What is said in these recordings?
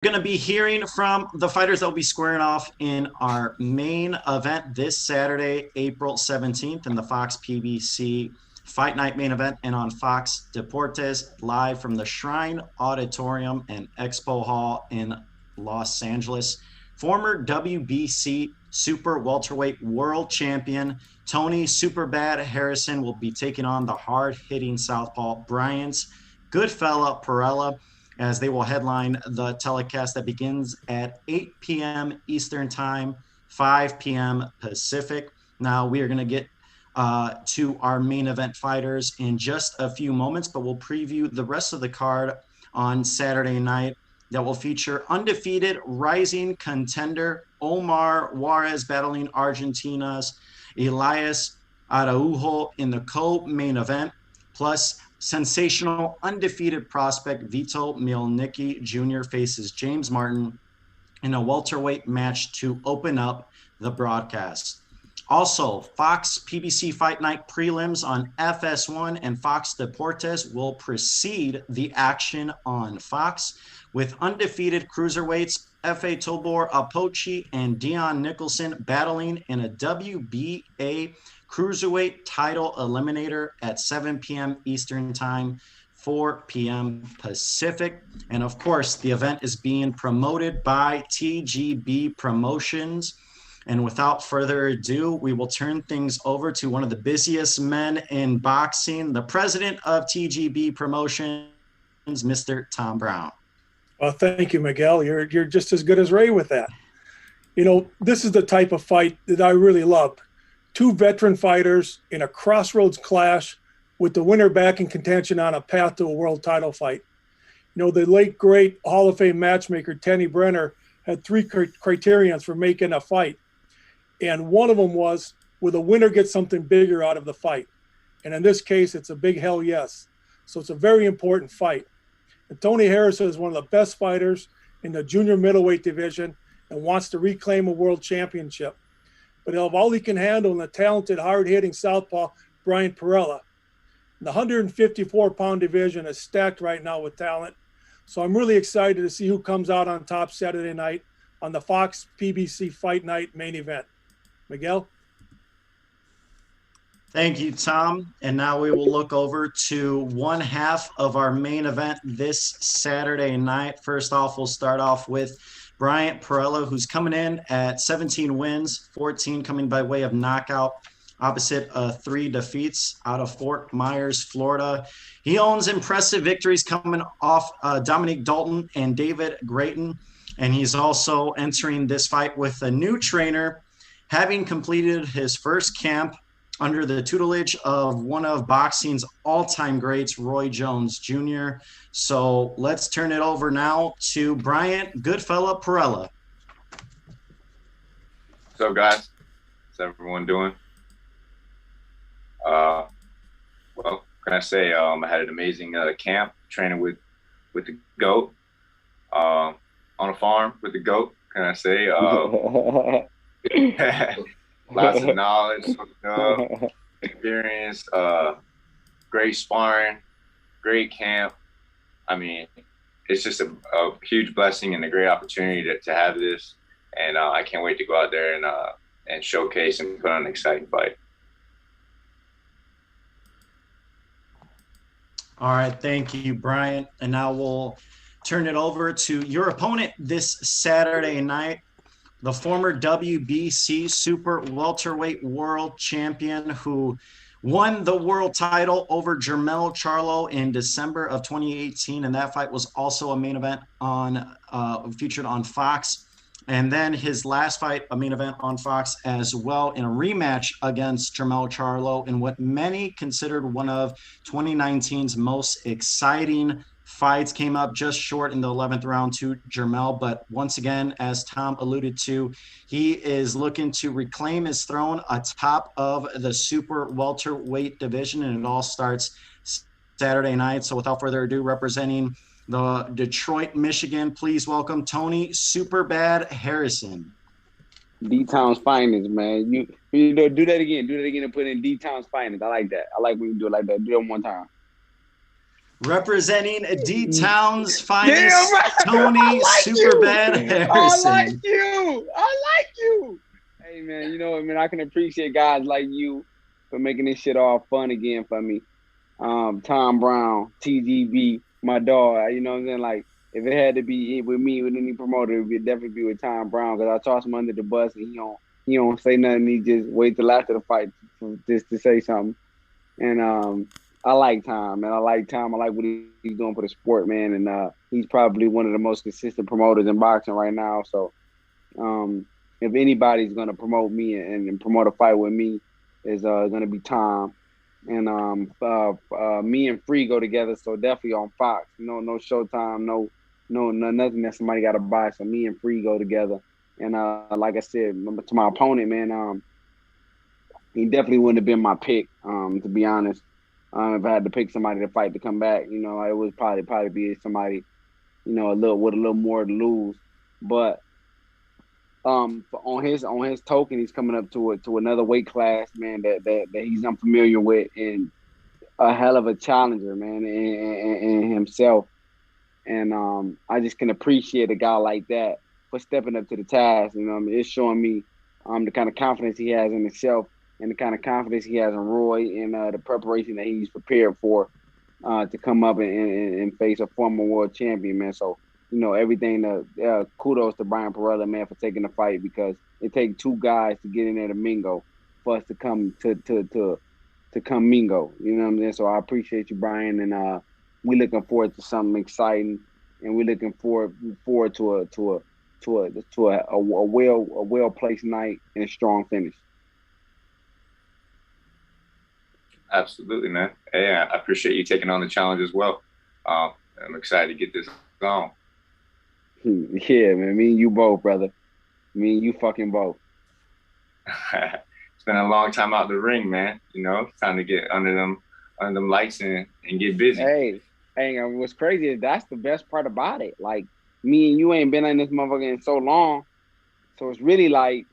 going to be hearing from the fighters that will be squaring off in our main event this Saturday, April 17th, in the Fox PBC Fight Night main event, and on Fox Deportes, live from the Shrine Auditorium and Expo Hall in Los Angeles. Former WBC Super Welterweight World Champion Tony Superbad Harrison will be taking on the hard-hitting southpaw Bryant Perrella, as they will headline the telecast that begins at 8 p.m. Eastern Time, 5 p.m. Pacific. Now, we are going to get to our main event fighters in just a few moments, but we'll preview the rest of the card on Saturday night that will feature undefeated rising contender Omar Juarez battling Argentina's Elias Araujo in the co-main event, plus sensational undefeated prospect Vito Mielnicki Jr. faces James Martin in a welterweight match to open up the broadcast. Also, Fox PBC Fight Night prelims on FS1 and Fox Deportes will precede the action on Fox, with undefeated cruiserweights F.A. Tobor Apochi and Dion Nicholson battling in a WBA Cruiserweight title eliminator at 7 p.m. Eastern Time, 4 p.m. Pacific. And of course, the event is being promoted by TGB Promotions. And without further ado, we will turn things over to one of the busiest men in boxing, the president of TGB Promotions, Mr. Tom Brown. Well, thank you, Miguel. You're just as good as Ray with that. You know, this is the type of fight that I really love. Two veteran fighters in a crossroads clash with the winner back in contention on a path to a world title fight. You know, the late, great Hall of Fame matchmaker, Tenny Brenner, had three criterions for making a fight. And one of them was, will the winner get something bigger out of the fight? And in this case, it's a big hell yes. So it's a very important fight. And Tony Harrison is one of the best fighters in the junior middleweight division and wants to reclaim a world championship. But he'll have all he can handle in the talented, hard-hitting southpaw Bryant Perrella. The 154-pound division is stacked right now with talent. So I'm really excited to see who comes out on top Saturday night on the Fox PBC Fight Night main event. Miguel? Thank you, Tom. And now we will look over to one half of our main event this Saturday night. First off, we'll start off with Bryant Perrella, who's coming in at 17 wins, 14 coming by way of knockout, opposite 3 defeats out of Fort Myers, Florida. He owns impressive victories coming off Dominique Dalton and David Grayton. And he's also entering this fight with a new trainer, having completed his first camp under the tutelage of one of boxing's all-time greats, Roy Jones Jr. So let's turn it over now to Bryant Goodfella Perrella. What's up, guys? What's everyone doing? Well, can I say I had an amazing camp training with the GOAT on a farm with the GOAT. Can I say? Lots of knowledge, experience, great sparring, great camp. I mean, it's just a huge blessing and a great opportunity to have this. And I can't wait to go out there and showcase and put on an exciting fight. All right, thank you, Bryant. And now we'll turn it over to your opponent this Saturday night, the former WBC Super Welterweight World Champion who won the world title over Jermell Charlo in December of 2018. And that fight was also a main event featured on Fox. And then his last fight, a main event on Fox as well, in a rematch against Jermell Charlo in what many considered one of 2019's most exciting fights. Came up just short in the 11th round to Jermell, but once again, as Tom alluded to, he is looking to reclaim his throne atop of the super welterweight division, and it all starts Saturday night. So without further ado, representing the Detroit, Michigan, please welcome Tony Superbad Harrison. D-Town's finest, man. You know, do that again. Do that again and put in D-Town's finest. I like that. I like when you do it like that. Do it one time. representing D-Town's finest, Damn right. Tony Superbad Harrison. I like you. Hey, man, you know what, man? I can appreciate guys like you for making this shit all fun again for me. Tom Brown, TGB, my dog. You know what I'm saying? Like, if it had to be with me, with any promoter, it would definitely be with Tom Brown because I toss him under the bus and he don't say nothing. He just wait till after the fight just to say something. And I like Tom, man. I like Tom. I like what he's doing for the sport, man. And he's probably one of the most consistent promoters in boxing right now. So if anybody's gonna promote me and promote a fight with me, is gonna be Tom. And me and Free go together, so definitely on Fox. No Showtime, no nothing that somebody got to buy. So me and Free go together. And like I said, to my opponent, man, he definitely wouldn't have been my pick, to be honest. If I had to pick somebody to fight to come back, it would probably be somebody, with a little more to lose. But on his token, he's coming up to another weight class, man, that he's unfamiliar with, and a hell of a challenger, man, in himself. And I just can appreciate a guy like that for stepping up to the task. It's showing me the kind of confidence he has in himself and the kind of confidence he has in Roy and the preparation that he's prepared for to come up and face a former world champion, man. So, everything. Kudos to Bryant Perrella, man, for taking the fight because it takes two guys to get in there to mingle for us to come to come mingle. You know what I'm saying? So I appreciate you, Brian, and we looking forward to something exciting, and we're looking forward to a well placed night and a strong finish. Absolutely, man. Hey, I appreciate you taking on the challenge as well. I'm excited to get this on. Yeah, man. Me and you both, brother. Me and you fucking both. It's been a long time out the ring, man. It's time to get under them lights and get busy. Hey, what's crazy is that's the best part about it. Like, me and you ain't been in this motherfucker in so long. So it's really like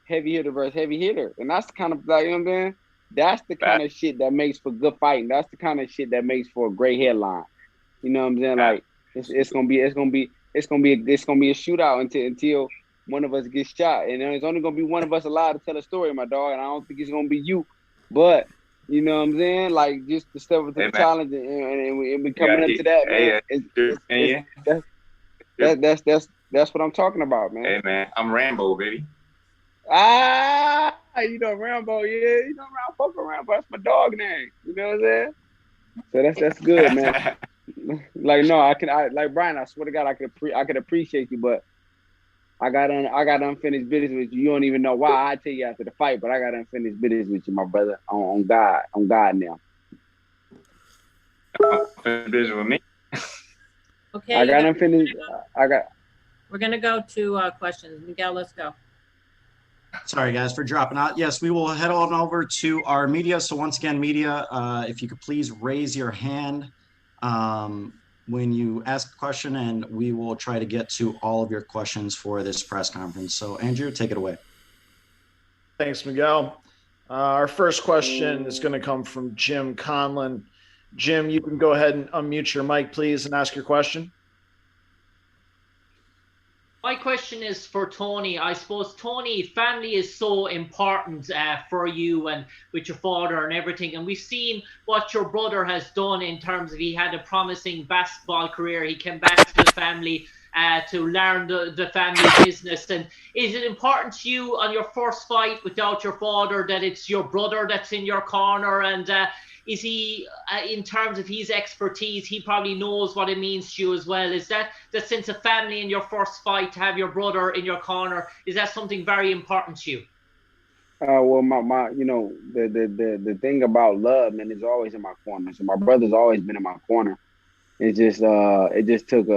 heavy hitter versus heavy hitter. And that's the kind of, like, you know what I'm saying? That's the kind of shit that makes for good fighting. That's the kind of shit that makes for a great headline. You know what I'm saying? Like, it's gonna be a shootout until one of us gets shot, and there's only gonna be one of us allowed to tell a story, my dog. And I don't think it's gonna be you, but you know what I'm saying? Like, just to step up to the challenge and we coming up to that, man. That's what I'm talking about, man. Hey, man, I'm Rambo, baby. Rambo, yeah, I fuck with Rambo. That's my dog name. You know what I'm saying? So that's good, man. Like, no, like Brian, I swear to God, I could appreciate you, but I got unfinished business with you. You don't even know why. I tell you after the fight, but I got unfinished business with you, my brother. On God now. Unfinished business with me. Okay. I got unfinished. We're gonna go to questions. Miguel, let's go. Sorry, guys, for dropping out. Yes, we will head on over to our media. So once again, media, if you could please raise your hand when you ask a question, and we will try to get to all of your questions for this press conference. So, Andrew, take it away. Thanks, Miguel. Our first question is going to come from Jim Conlon. Jim, you can go ahead and unmute your mic, please, and ask your question. My question is for Tony. I suppose, Tony, family is so important for you and with your father and everything. And we've seen what your brother has done in terms of he had a promising basketball career. He came back to the family to learn the family business. And is it important to you on your first fight without your father that it's your brother that's in your corner? And is he, in terms of his expertise, he probably knows what it means to you as well? Is that the sense of family in your first fight, to have your brother in your corner, is that something very important to you? Well, my the thing about love, man, is always in my corner. So my brother's always been in my corner. It just took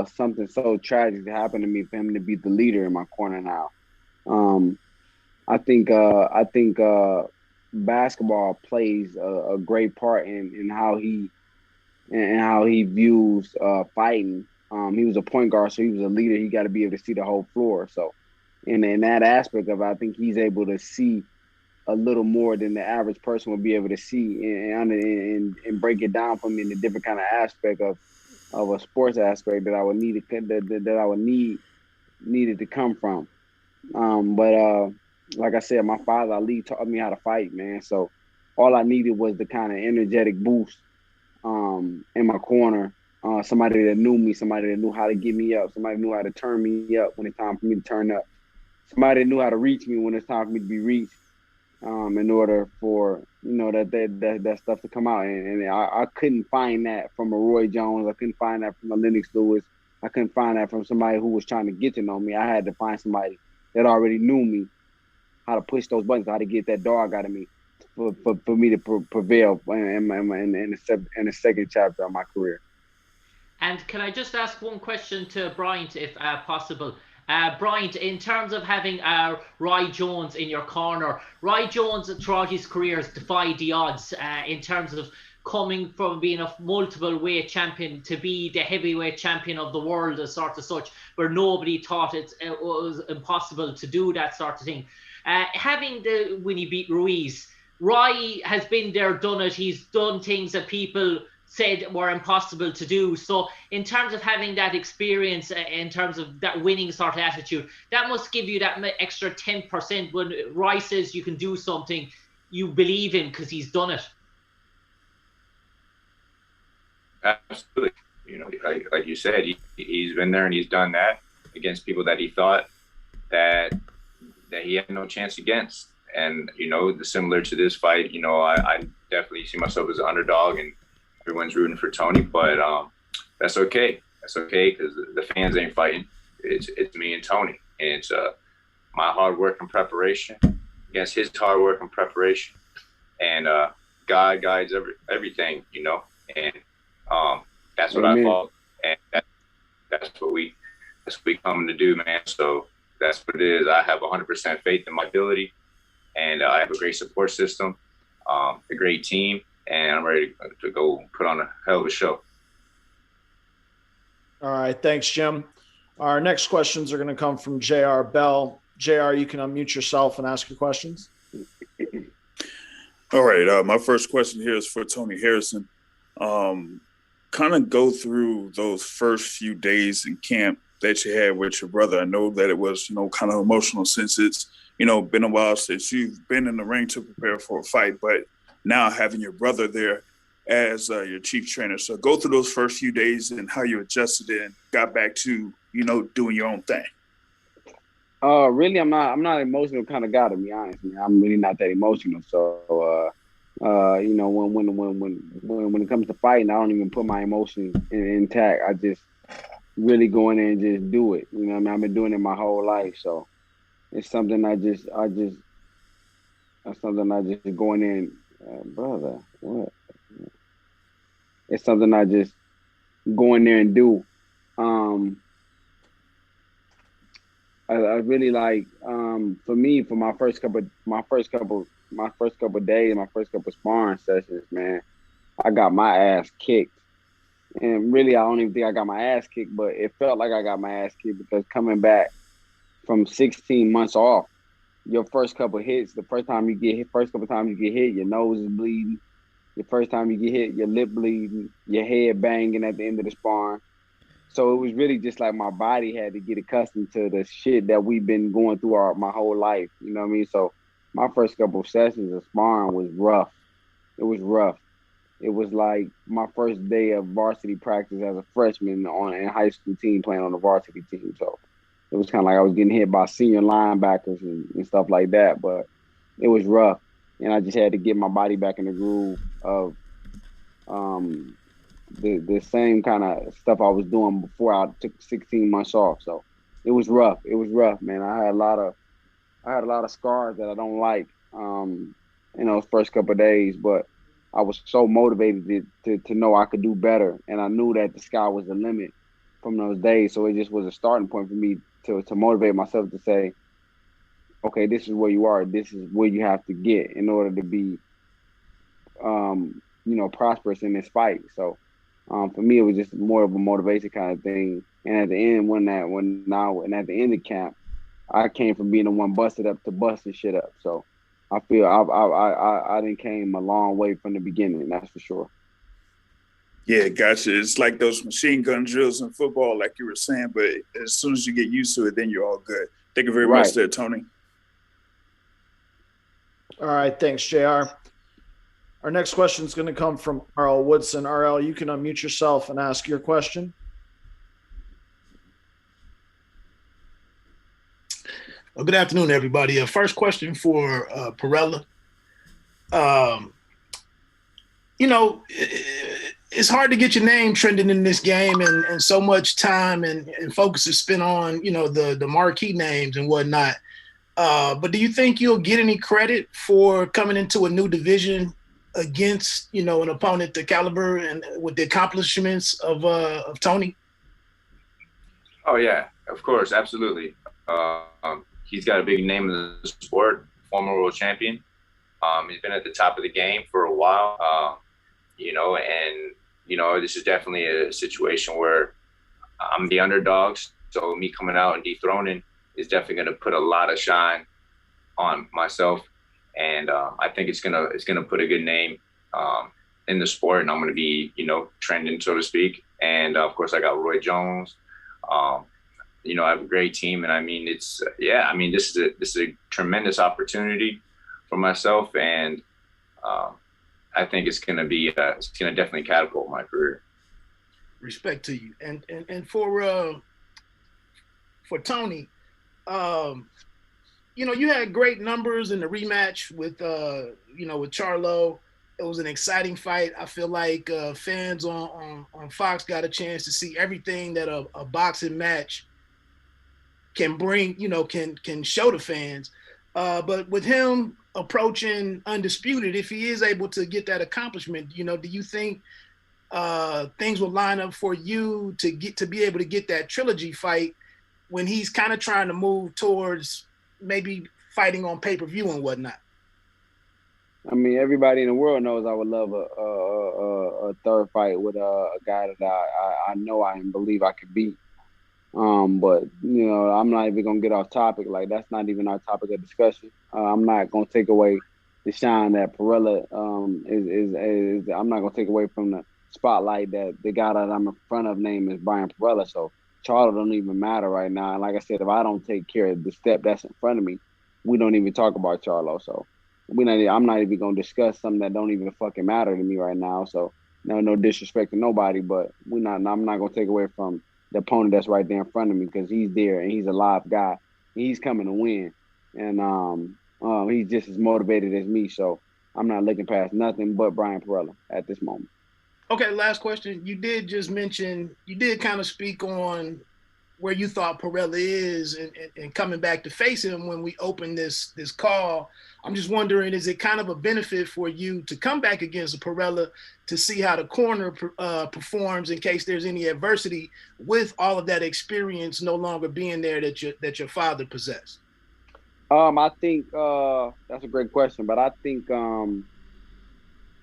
something so tragic to happen to me for him to be the leader in my corner now. I think basketball plays a great part in how he views fighting. He was a point guard, so he was a leader. He got to be able to see the whole floor. So, in that aspect of it, I think he's able to see a little more than the average person would be able to see and break it down for me in a different kind of aspect of a sports aspect that I would need that I would needed to come from. But like I said, my father Ali taught me how to fight, man. So all I needed was the kind of energetic boost in my corner. Somebody that knew me, somebody that knew how to get me up, somebody knew how to turn me up when it's time for me to turn up, somebody that knew how to reach me when it's time for me to be reached. In order for that stuff to come out, and I couldn't find that from a Roy Jones. I couldn't find that from a Lennox Lewis. I couldn't find that from somebody who was trying to get to know me. I had to find somebody that already knew me, how to push those buttons, how to get that dog out of me, for me to prevail in the second chapter of my career. And can I just ask one question to Bryant, if possible? Bryant, in terms of having Roy Jones in your corner, Roy Jones throughout his career has defied the odds in terms of coming from being a multiple weight champion to be the heavyweight champion of the world, as sort of such, where nobody thought it was impossible to do that sort of thing. When he beat Ruiz, Roy has been there, done it. He's done things that people said were impossible to do. So in terms of having that experience, in terms of that winning sort of attitude, that must give you that extra 10% when Roy says you can do something, you believe him because he's done it. Absolutely. Like you said, he's been there and he's done that against people that he thought that he had no chance against. And, similar to this fight, I definitely see myself as an underdog, and everyone's rooting for Tony, but that's okay. That's okay, because the fans ain't fighting. It's me and Tony, and it's my hard work and preparation against his hard work and preparation, and God guides everything, and that's what I follow, and that's what we come to do, man. So that's what it is. I have 100% faith in my ability, and I have a great support system, a great team. And I'm ready to go put on a hell of a show. All right. Thanks, Jim. Our next questions are going to come from J.R. Bell. J.R., you can unmute yourself and ask your questions. All right. My first question here is for Tony Harrison. Kind of go through those first few days in camp that you had with your brother. I know that it was, kind of emotional since it's, been a while since you've been in the ring to prepare for a fight, but now having your brother there as your chief trainer. So go through those first few days and how you adjusted and got back to, doing your own thing. Really, I'm not an emotional kind of guy, to be honest. Man. I'm really not that emotional. So, when it comes to fighting, I don't even put my emotions intact. I just really go in there and just do it. I've been doing it my whole life. So it's something I just go in there and, brother, what? It's something I just go in there and do. I really like, for me, for my first couple days, my first couple sparring sessions, man, I got my ass kicked. And really, I don't even think I got my ass kicked, but it felt like I got my ass kicked because coming back from 16 months off, your first couple hits, the first couple times you get hit, your nose is bleeding. The first time you get hit, your lip bleeding, your head banging at the end of the sparring. So it was really just like my body had to get accustomed to the shit that we've been going through my whole life. You know what I mean? So my first couple of sessions of sparring was rough. It was rough. It was like my first day of varsity practice as a freshman in high school team playing on the varsity team. So it was kind of like I was getting hit by senior linebackers and stuff like that, but it was rough. And I just had to get my body back in the groove of the same kind of stuff I was doing before I took 16 months off. So it was rough. It was rough, man. I had a lot of scars that I don't like in those first couple of days, but I was so motivated to know I could do better. And I knew that the sky was the limit from those days. So it just was a starting point for me to motivate myself to say, okay, this is where you are. This is where you have to get in order to be, prosperous in this fight. So for me, it was just more of a motivation kind of thing. And at the end, at the end of camp, I came from being the one busted up to busting shit up. So I feel I done came a long way from the beginning. That's for sure. Yeah, gotcha. It's like those machine gun drills in football, like you were saying, but as soon as you get used to it, then you're all good. Thank you very much there, Tony. All right, thanks, JR. Our next question is going to come from RL Woodson. RL, you can unmute yourself and ask your question. Well, good afternoon, everybody. First question for Perrella. It's hard to get your name trending in this game, and so much time and focus is spent on, the marquee names and whatnot. But do you think you'll get any credit for coming into a new division against, an opponent the caliber and with the accomplishments of Tony? Oh yeah, of course, absolutely. He's got a big name in the sport, former world champion. He's been at the top of the game for a while, this is definitely a situation where I'm the underdog. So me coming out and dethroning is definitely going to put a lot of shine on myself. And I think it's gonna put a good name in the sport, and I'm going to be, trending, so to speak. And of course, I got Roy Jones. I have a great team, and this is a tremendous opportunity for myself, and I think it's going to definitely catapult my career. Respect to you, and for Tony, you had great numbers in the rematch with Charlo. It was an exciting fight. I feel like fans on Fox got a chance to see everything that a boxing match can bring, can show the fans. But with him approaching undisputed, if he is able to get that accomplishment, do you think things will line up for you to be able to get that trilogy fight when he's kind of trying to move towards maybe fighting on pay-per-view and whatnot? Everybody in the world knows I would love a third fight with a guy that I know I believe I could beat. But I'm not even gonna get off topic. Like, that's not even our topic of discussion. I'm not gonna take away the shine that Perrella is. I'm not gonna take away from the spotlight that the guy that I'm in front of name is Bryant Perrella. So Charlo don't even matter right now. And like I said, if I don't take care of the step that's in front of me, we don't even talk about Charlo. So I'm not even gonna discuss something that don't even fucking matter to me right now. So no disrespect to nobody, but I'm not gonna take away from the opponent that's right there in front of me, because he's there and he's a live guy. He's coming to win, and he's just as motivated as me. So I'm not looking past nothing but Bryant Perrella at this moment. Okay, last question. You did kind of speak on where you thought Perrella is and coming back to face him when we opened this call. I'm just wondering, is it kind of a benefit for you to come back against a Perrella to see how the corner performs in case there's any adversity with all of that experience no longer being there that your father possessed? I think that's a great question, but I think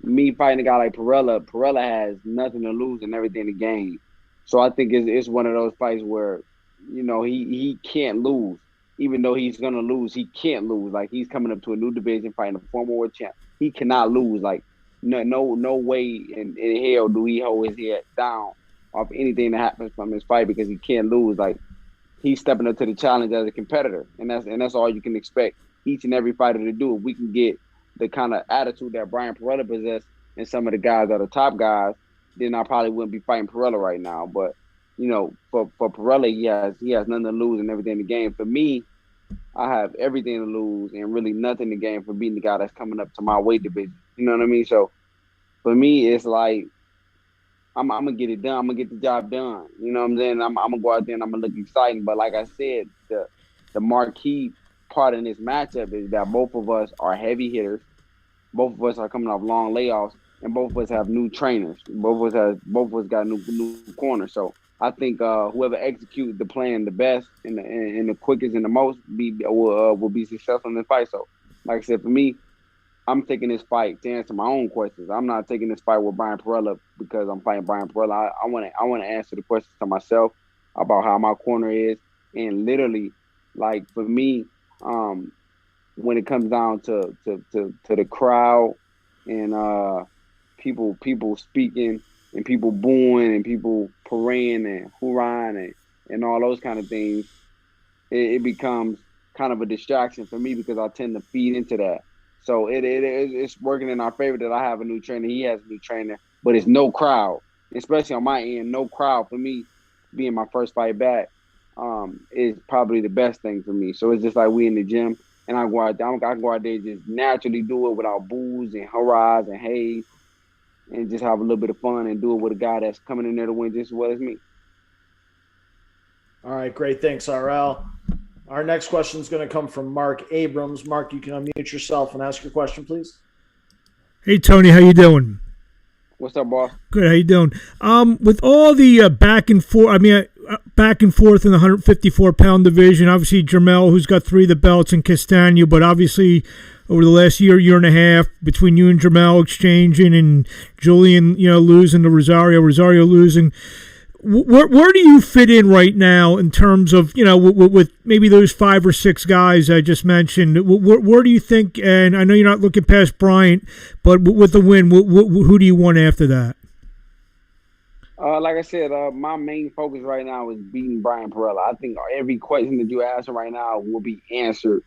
me fighting a guy like Perrella has nothing to lose and everything to gain. So I think it's one of those fights where, he can't lose. Even though he's gonna lose, he can't lose. Like, he's coming up to a new division fighting a former world champ. He cannot lose. Like, no way in hell do he hold his head down off anything that happens from his fight, because he can't lose. Like, he's stepping up to the challenge as a competitor, and that's all you can expect each and every fighter to do. If we can get the kind of attitude that Bryant Perrella possessed and some of the guys that are the top guys, then I probably wouldn't be fighting Perrella right now. But for Perrella, he has nothing to lose and everything to gain. For me, I have everything to lose and really nothing to gain for being the guy that's coming up to my weight division. You know what I mean? So for me, it's like I'm gonna get it done. I'm gonna get the job done. You know what I'm saying? I'm gonna go out there and I'm gonna look exciting. But like I said, the marquee part in this matchup is that both of us are heavy hitters. Both of us are coming off long layoffs, and both of us have new trainers. Both of us got new corners. So I think whoever executes the plan the best and the quickest and the most will be successful in the fight. So, like I said, for me, I'm taking this fight to answer my own questions. I'm not taking this fight with Bryant Perrella because I'm fighting Bryant Perrella. I want to answer the questions to myself about how my corner is, and literally, like, for me, when it comes down to the crowd and people speaking and people booing and people parading and hoorahing and all those kind of things, it becomes kind of a distraction for me because I tend to feed into that. So it's working in our favor that I have a new trainer. He has a new trainer, but it's no crowd, especially on my end. No crowd for me, being my first fight back, is probably the best thing for me. So it's just like we in the gym, and I go out there. I can go out there and just naturally do it without boos and hurrahs and hey, and just have a little bit of fun and do it with a guy that's coming in there to win just as well as me. All right, great. Thanks, RL. Our next question is going to come from Mark Abrams. Mark, you can unmute yourself and ask your question, please. Hey, Tony, how you doing? What's up, boss? Good. How you doing? With all the back and forth in the 154-pound division, obviously Jermell, who's got 3 of the belts, and Castano, but obviously over the last year and a half, between you and Jermell exchanging and Julian, losing to Rosario losing. Where do you fit in right now in terms of, with maybe those 5 or 6 guys I just mentioned? Where do you think, and I know you're not looking past Bryant, but with the win, who do you want after that? Like I said, my main focus right now is beating Bryant Perrella. I think every question that you ask right now will be answered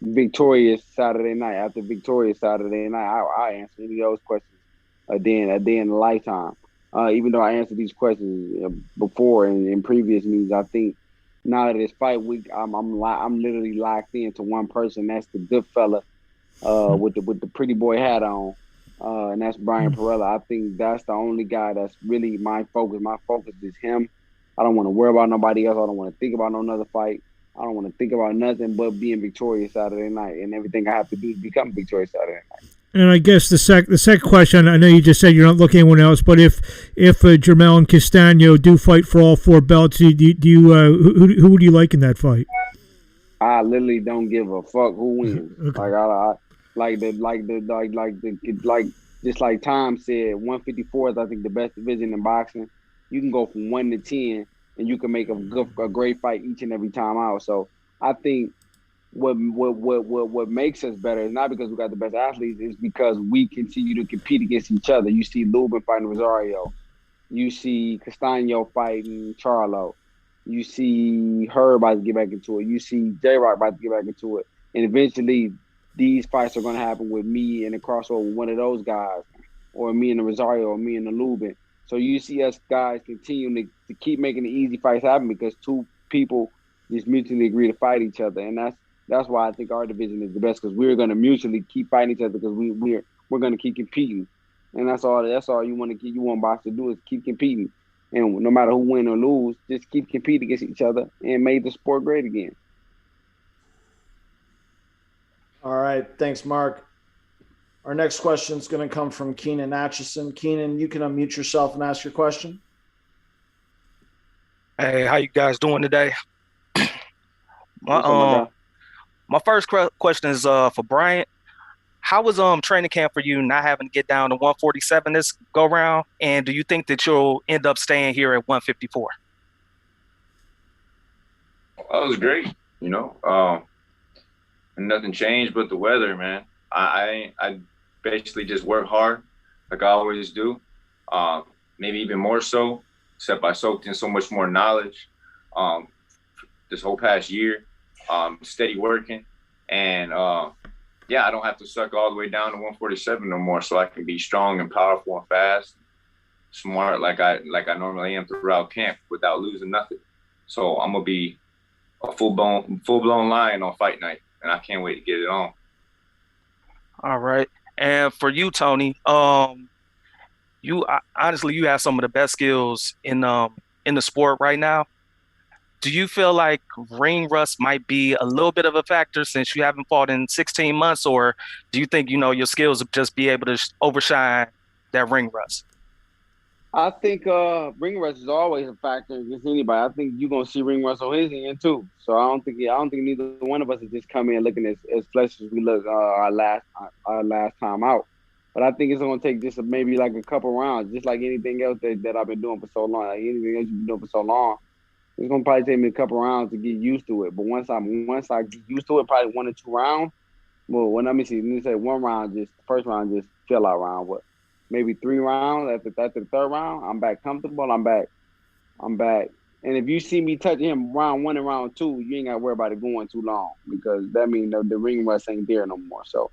victorious Saturday night. After victorious Saturday night, I answer any of those questions a day in a lifetime. Even though I answered these questions before in previous meetings, I think now that it's fight week, I'm literally locked into one person. That's the good fella with the pretty boy hat on, and that's Bryant Perrella. I think that's the only guy that's really my focus. My focus is him. I don't want to worry about nobody else. I don't want to think about no other fight. I don't want to think about nothing but being victorious Saturday night, and everything I have to do is become victorious Saturday night. And I guess the second question, I know you just said you're not looking at anyone else, but if Jermell and Castano do fight for all 4 belts, who would you like in that fight? I literally don't give a fuck who wins. Okay. Just like Tom said, 154 is I think the best division in boxing. You can go from 1 to 10, and you can make a great fight each and every time out. So I think what makes us better is not because we got the best athletes, it's because we continue to compete against each other. You see Lubin fighting Rosario. You see Castano fighting Charlo. You see Herb about to get back into it. You see J-Rock about to get back into it. And eventually these fights are going to happen with me and the crossover with one of those guys, or me and the Rosario, or me and the Lubin. So you see us guys continue to keep making the easy fights happen because 2 people just mutually agree to fight each other. And that's why I think our division is the best, because we're going to mutually keep fighting each other because we're going to keep competing, and that's all you want box to do is keep competing, and no matter who win or lose, just keep competing against each other and make the sport great again. All right, thanks, Mark. Our next question is going to come from Keenan Atchison. Keenan, you can unmute yourself and ask your question. Hey, how you guys doing today? My first question is for Bryant. How was training camp for you not having to get down to 147 this go round? And do you think that you'll end up staying here at 154? Well, it was great, nothing changed but the weather, man. I basically just work hard like I always do. Maybe even more so, except I soaked in so much more knowledge this whole past year. Steady working, and I don't have to suck all the way down to 147 no more, so I can be strong and powerful and fast, smart like I normally am throughout camp without losing nothing. So I'm gonna be a full blown lion on fight night, and I can't wait to get it on. All right, and for you, Tony, you honestly you have some of the best skills in the sport right now. Do you feel like ring rust might be a little bit of a factor since you haven't fought in 16 months, or do you think, your skills will just be able to overshine that ring rust? I think ring rust is always a factor against anybody. I think you're gonna see ring rust on his end too. So I don't think neither one of us is just coming in looking as fresh as we look our last time out. But I think it's gonna take just maybe like a couple rounds, just like anything else that I've been doing for so long. Like anything else you've been doing for so long. It's gonna probably take me a couple rounds to get used to it. But once I get used to it, probably 1 or 2 rounds. Well, let me see. Let me say 1 round, just the first round, just fill out round. But maybe 3 rounds. After the third round, I'm back comfortable. I'm back. And if you see me touching him round 1 and round 2, you ain't got to worry about it going too long because that means the ring rust ain't there no more. So,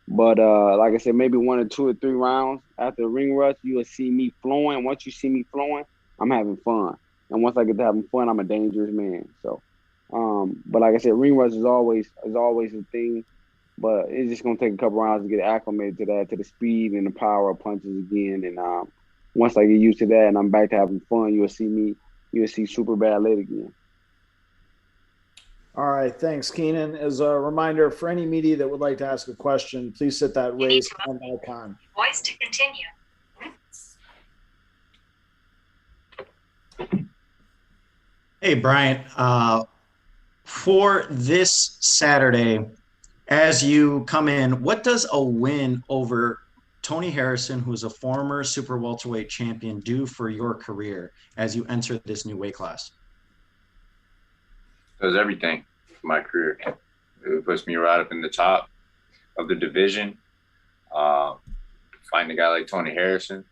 but like I said, maybe 1 or 2 or 3 rounds after the ring rust, you will see me flowing. Once you see me flowing, I'm having fun. And once I get to having fun, I'm a dangerous man. So, but like I said, ring rust is always a thing. But it's just gonna take a couple rounds to get acclimated to that, to the speed and the power of punches again. And once I get used to that and I'm back to having fun, you'll see Super Bad late again. All right, thanks, Keenan. As a reminder, for any media that would like to ask a question, please hit that raise hand icon. Voice to continue. Hey, Bryant, for this Saturday, as you come in, what does a win over Tony Harrison, who's a former super welterweight champion, do for your career as you enter this new weight class? Does everything for my career. It puts me right up in the top of the division. Fighting a guy like Tony Harrison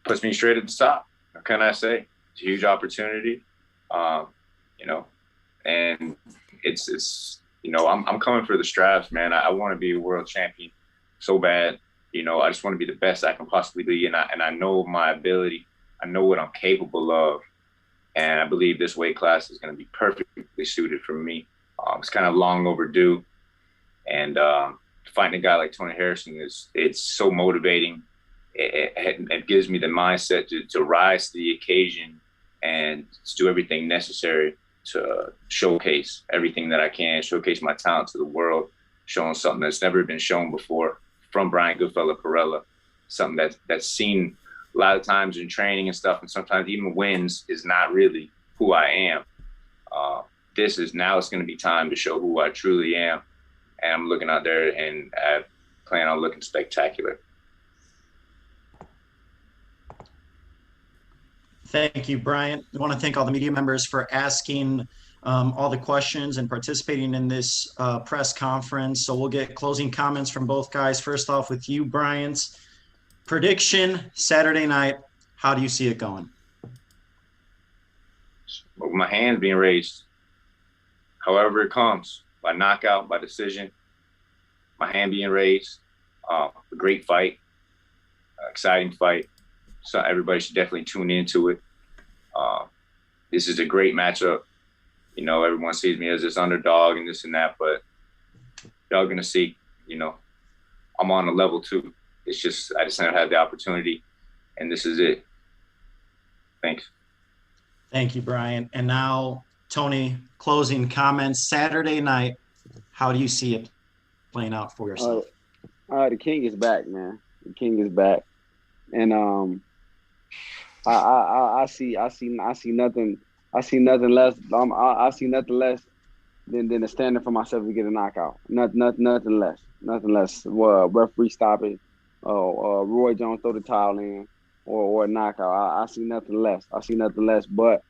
puts me straight at the top. What can I say? It's a huge opportunity, and it's I'm coming for the straps, man. I want to be a world champion so bad. I just want to be the best I can possibly be, and I know my ability. I know what I'm capable of, and I believe this weight class is going to be perfectly suited for me. It's kind of long overdue, and fighting a guy like Tony Harrison it's so motivating. It gives me the mindset to rise to the occasion and to do everything necessary to showcase everything that I can, showcase my talent to the world, showing something that's never been shown before from Bryant Perrella, something that's seen a lot of times in training and stuff, and sometimes even wins is not really who I am. It's going to be time to show who I truly am, and I'm looking out there and I plan on looking spectacular. Thank you, Bryant. I want to thank all the media members for asking all the questions and participating in this press conference. So we'll get closing comments from both guys. First off with you, Bryant. Prediction, Saturday night, how do you see it going? With my hands being raised, however it comes, by knockout, by decision, my hand being raised, a great fight, exciting fight. So everybody should definitely tune into it. This is a great matchup. Everyone sees me as this underdog and this and that, but y'all gonna see, I'm on a level 2. It's just, I just never had the opportunity, and this is it. Thanks. Thank you, Bryant. And now, Tony, closing comments. Saturday night, how do you see it playing out for yourself? The King is back, man. The King is back. And I see nothing less. I see nothing less than a standard for myself to get a knockout. Nothing less. Referee stoppage. Roy Jones throw the towel in, or a knockout. I see nothing less. But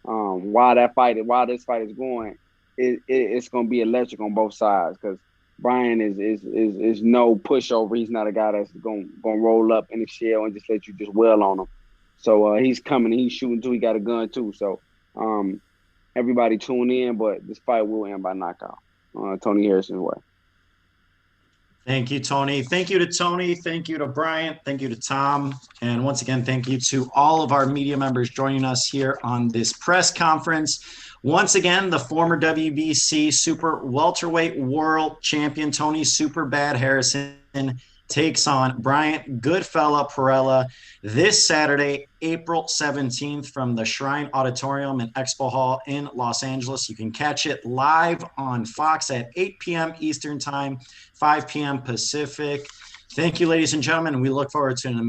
while this fight is going, it's gonna be electric on both sides because Brian is no pushover. He's not a guy that's gonna roll up in the shell and just let you just wail on him. So he's coming, he's shooting too. He got a gun too. So everybody tune in, but this fight will end by knockout. Tony Harrison's way. Thank you, Tony. Thank you to Tony. Thank you to Bryant. Thank you to Tom. And once again, thank you to all of our media members joining us here on this press conference. Once again, the former WBC super welterweight world champion, Tony Superbad Harrison, takes on Bryant Goodfella Perrella this Saturday, April 17th from the Shrine Auditorium and Expo Hall in Los Angeles. You can catch it live on Fox at 8 p.m. Eastern Time, 5 p.m. Pacific. Thank you, ladies and gentlemen, and we look forward to an amazing